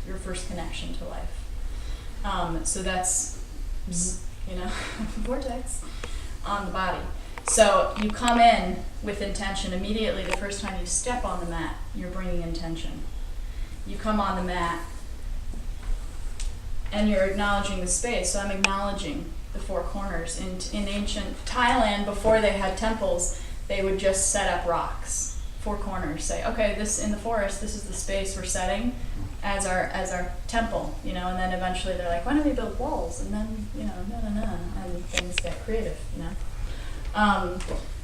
your first connection to life. So that's, vortex on the body. So you come in with intention immediately. The first time you step on the mat, you're bringing intention. You come on the mat and you're acknowledging the space. So I'm acknowledging the four corners. In ancient Thailand, before they had temples, they would just set up rocks, four corners. Say, okay, this in the forest, this is the space we're setting as our temple, and then eventually they're like, why don't we build walls? And then, and things get creative,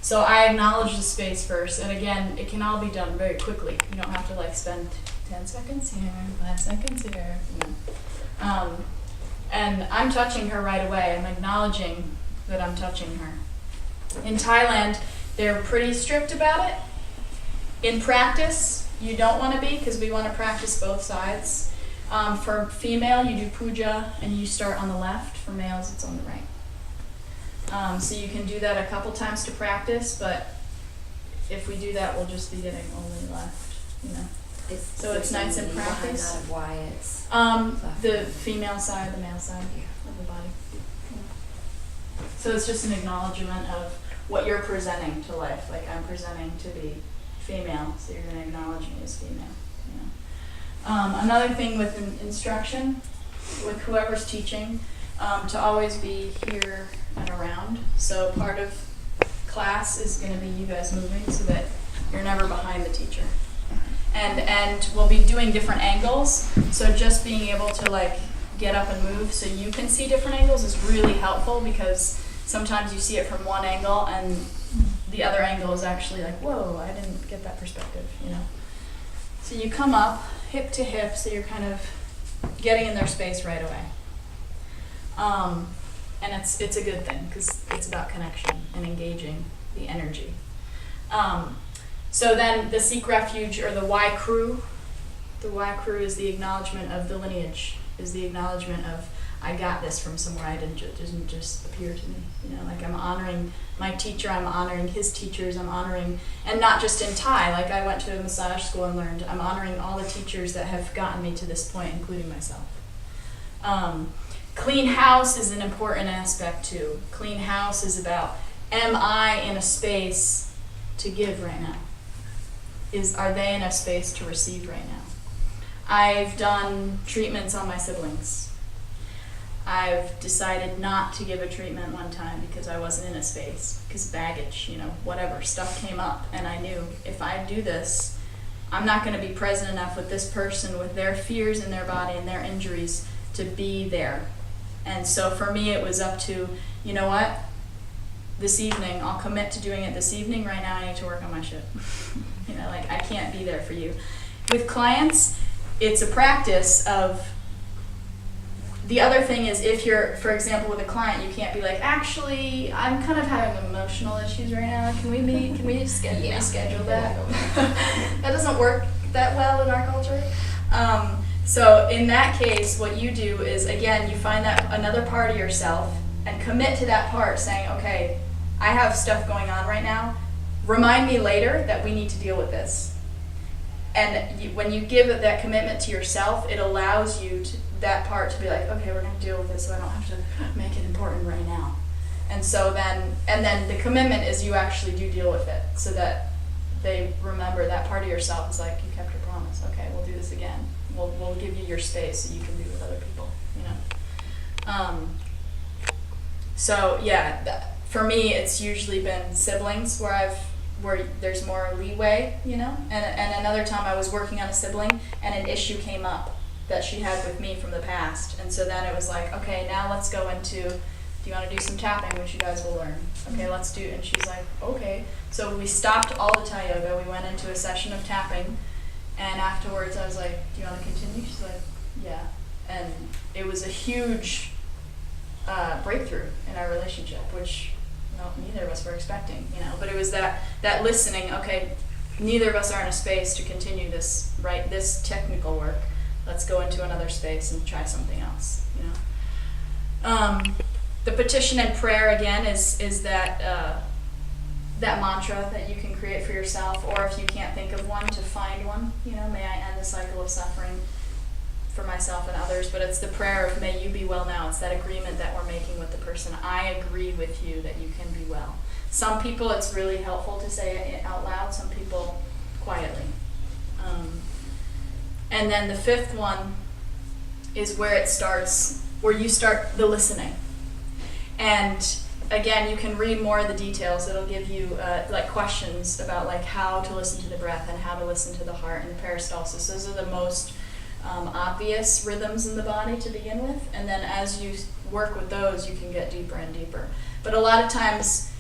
So I acknowledge the space first, and again, it can all be done very quickly. You don't have to spend 10 seconds here, 5 seconds here, and I'm touching her right away. I'm acknowledging that I'm touching her. In Thailand, they're pretty strict about it. In practice, you don't want to be, because we want to practice both sides. For female, you do puja, and you start on the left. For males, it's on the right. So you can do that a couple times to practice, but if we do that, we'll just be getting only left, So it's nice in practice. Why it's the female side, the male side of the body. So it's just an acknowledgement of what you're presenting to life. Like, I'm presenting to be female, so you're going to acknowledge me as female. Another thing with instruction, with whoever's teaching, to always be here and around. So part of class is going to be you guys moving so that you're never behind the teacher. And we'll be doing different angles, so just being able to get up and move so you can see different angles is really helpful, because sometimes you see it from one angle and the other angle is actually whoa, I didn't get that perspective, So you come up hip to hip, so you're kind of getting in their space right away. And it's a good thing, because it's about connection and engaging the energy. So then the seek refuge, or the Y crew is the acknowledgement of the lineage, is the acknowledgement of, I got this from somewhere, it didn't just appear to me. I'm honoring my teacher, I'm honoring his teachers, I'm honoring, and not just in Thai, I went to a massage school and learned, I'm honoring all the teachers that have gotten me to this point, including myself. Clean house is an important aspect too. Clean house is about, am I in a space to give right now? Are they in a space to receive right now? I've done treatments on my siblings. I've decided not to give a treatment one time because I wasn't in a space, because baggage, whatever, stuff came up, and I knew if I do this, I'm not going to be present enough with this person, with their fears in their body and their injuries, to be there. And so for me, it was up to, you know what, this evening, I'll commit to doing it this evening. Right now I need to work on my shit. I can't be there for you. With clients, it's a practice of, the other thing is, if you're, for example, with a client, you can't be actually, I'm kind of having emotional issues right now. Can we meet? Can we reschedule that? That doesn't work that well in our culture. So in that case, what you do is, again, you find that another part of yourself and commit to that part, saying, okay, I have stuff going on right now. Remind me later that we need to deal with this. And when you give that commitment to yourself, it allows you that part to be okay, we're going to deal with this, so I don't have to make it important right now. And so then the commitment is you actually do deal with it, so that they remember that part of yourself is you kept your promise. Okay, we'll do this again. We'll give you your space so you can be with other people. So yeah, for me, it's usually been siblings where there's more leeway, And another time I was working on a sibling and an issue came up that she had with me from the past, and so then it was okay, now let's go into, do you want to do some tapping, which you guys will learn? Okay, let's do it. And she's okay. So we stopped all the Thai yoga. We went into a session of tapping, and afterwards I was do you want to continue? She's yeah. And it was a huge breakthrough in our relationship, which neither of us were expecting, but it was that listening. Okay, neither of us are in a space to continue this technical work. Let's go into another space and try something else. The petition and prayer, again, is that mantra that you can create for yourself, or if you can't think of one, to find one. May I end the cycle of suffering for myself and others, but it's the prayer of may you be well now. It's that agreement that we're making with the person. I agree with you that you can be well. Some people it's really helpful to say it out loud, some people quietly. And then the fifth one is where it starts, where you start the listening. And again, you can read more of the details. It'll give you like questions about like how to listen to the breath and how to listen to the heart and the peristalsis. Those are the most obvious rhythms in the body to begin with. And then as you work with those, you can get deeper and deeper. But a lot of times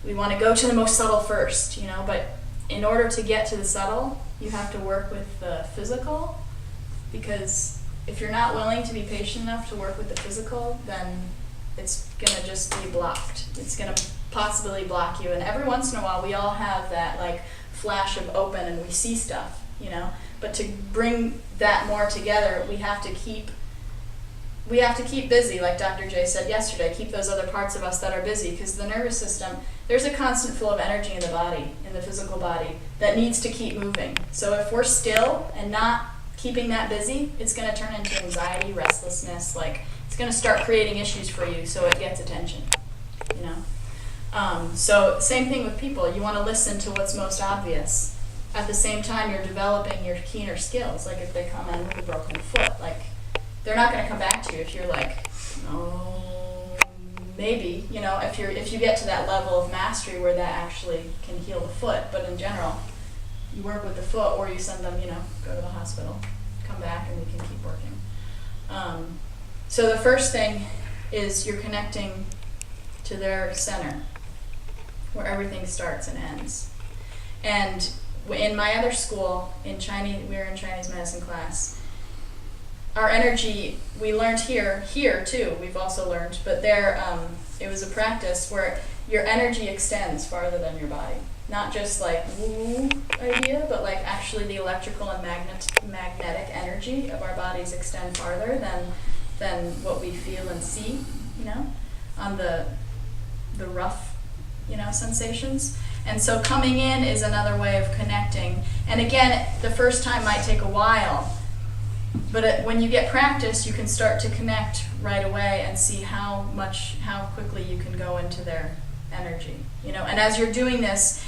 we want to go to the most subtle first, you know, but in order to get to the subtle, you have to work with the physical, because if you're not willing to be patient enough to work with the physical, then it's going to just be blocked. It's going to possibly block you. And every once in a while, we all have that like flash of open and we see stuff, you know. But to bring that more together, we have to keep busy, like Dr. J said yesterday, keep those other parts of us that are busy, because the nervous system, there's a constant flow of energy in the body, in the physical body, that needs to keep moving. So if we're still and not keeping that busy, it's going to turn into anxiety, restlessness, like it's going to start creating issues for you, so it gets attention, you know. So same thing with people. You want to listen to what's most obvious. At the same time, you're developing your keener skills. Like if they come in with a broken foot, like they're not going to come back to you if you're like, oh, maybe, you know, if you get to that level of mastery where that actually can heal the foot. But in general, you work with the foot, or you send them, you know, go to the hospital, come back, and we can keep working. So the first thing is you're connecting to their center, where everything starts and ends. And in my other school, we were in Chinese medicine class, our energy, we learned here too, we've also learned, but there, it was a practice where your energy extends farther than your body. Not just like woo idea, but like actually the electrical and magnetic energy of our bodies extend farther than what we feel and see, you know, on the rough, you know, sensations. And so coming in is another way of connecting. And again, the first time might take a while, but when you get practice, you can start to connect right away and see how quickly you can go into their energy, you know. And as you're doing this,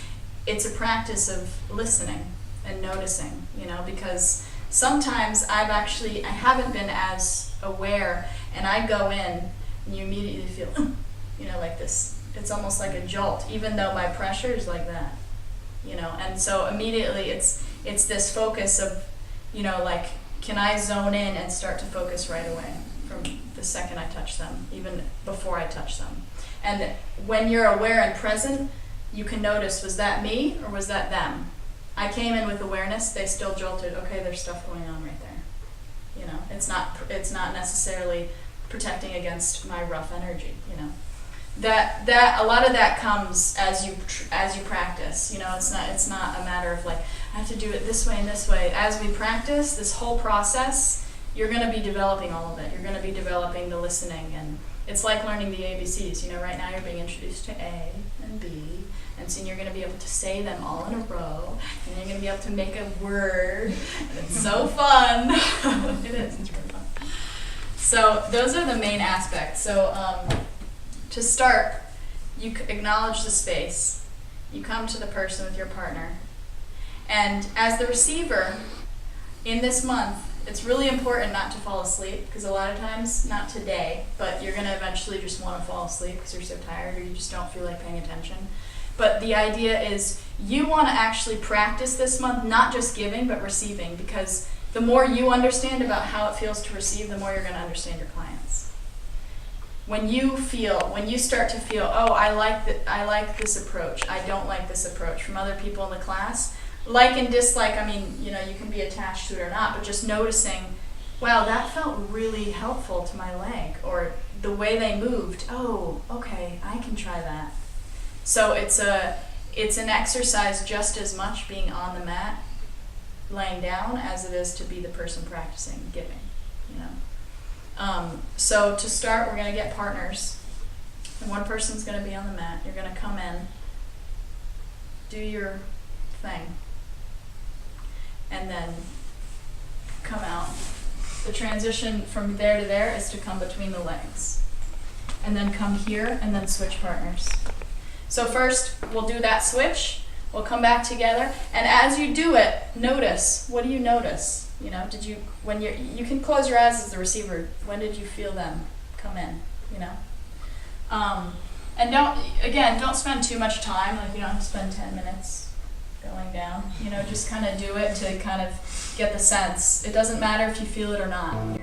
it's a practice of listening and noticing, you know, because sometimes I haven't been as aware, and I go in and you immediately feel, you know, like this. It's almost like a jolt, even though my pressure is like that, you know. And so immediately it's this focus of, you know, like, can I zone in and start to focus right away from the second I touch them, even before I touch them. And when you're aware and present, you can notice, was that me or was that them? I came in with awareness, they still jolted, okay, there's stuff going on right there. You know, it's not necessarily protecting against my rough energy, you know. That a lot of that comes as you practice. You know, it's not a matter of like, I have to do it this way and this way. As we practice this whole process, you're going to be developing all of it. You're going to be developing the listening, and it's like learning the ABCs. You know, right now you're being introduced to A and B, and soon you're going to be able to say them all in a row, and you're going to be able to make a word, and it's so fun. It is. It's really fun. So those are the main aspects. So to start, you acknowledge the space. You come to the person with your partner. And as the receiver, in this month, it's really important not to fall asleep, because a lot of times, not today, but you're going to eventually just want to fall asleep because you're so tired or you just don't feel like paying attention. But the idea is you want to actually practice this month, not just giving, but receiving, because the more you understand about how it feels to receive, the more you're going to understand your clients. When you start to feel, oh, I like this approach, I don't like this approach from other people in the class, like and dislike, I mean, you know, you can be attached to it or not, but just noticing, wow, that felt really helpful to my leg, or the way they moved, oh, okay, I can try that. So it's an exercise just as much being on the mat, laying down, as it is to be the person practicing giving, you know. So to start, we're going to get partners. And one person's going to be on the mat. You're going to come in, do your thing, and then come out The transition from there to there is to come between the legs. And then come here, and then switch partners. So first, we'll do that switch. We'll come back together, and as you do it, notice. What do you notice? You know, you can close your eyes as the receiver. When did you feel them come in? You know, and don't spend too much time. Like, you don't have to spend 10 minutes going down. You know, just kind of do it to kind of get the sense. It doesn't matter if you feel it or not.